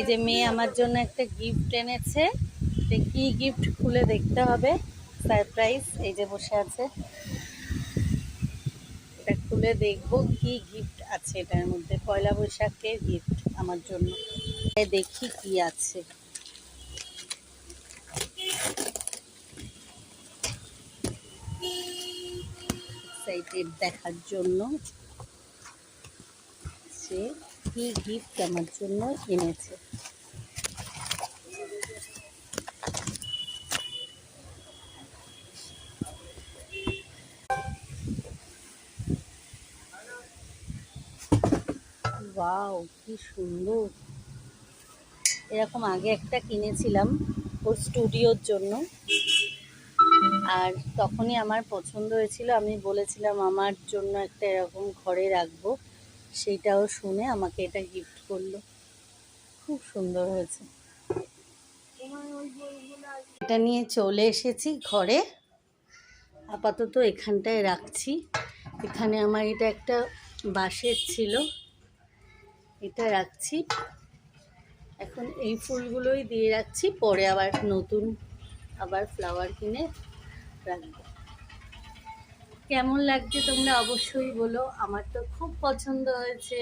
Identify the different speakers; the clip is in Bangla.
Speaker 1: এই যে মেয়ে আমার জন্য একটা গিফট এনেছে। কি গিফট খুলে দেখতে হবে, সারপ্রাইজ। এই যে বসে আছে, এটা খুলে দেখবো কি গিফট আছে এটার মধ্যে। পয়লা বৈশাখের গিফট আমার জন্য, দেখি কি আছে। এক্সাইটেড দেখার জন্য সে কি গিফট আমার জন্য এনেছে। ওয়াও, কি সুন্দর! এরকম আগে একটা কিনেছিলাম ওর স্টুডিওর জন্য, আর তখনই আমার পছন্দ হয়েছিল। আমি বলেছিলাম আমার জন্য একটা এরকম ঘরে রাখবো, সেইটাও শুনে আমাকে এটা গিফট করলো। খুব সুন্দর হয়েছে। এটা নিয়ে চলে এসেছি ঘরে, আপাতত এখানটায় রাখছি। এখানে আমার এটা একটা বাঁশের ছিল, এটা রাখছি। এখন এই ফুলগুলোই দিয়ে রাখছি, পরে আবার নতুন আবার ফ্লাওয়ার কিনে রাখবো। কেমন লাগছে তোমরা অবশ্যই বলো, আমার তো খুব পছন্দ হয়েছে।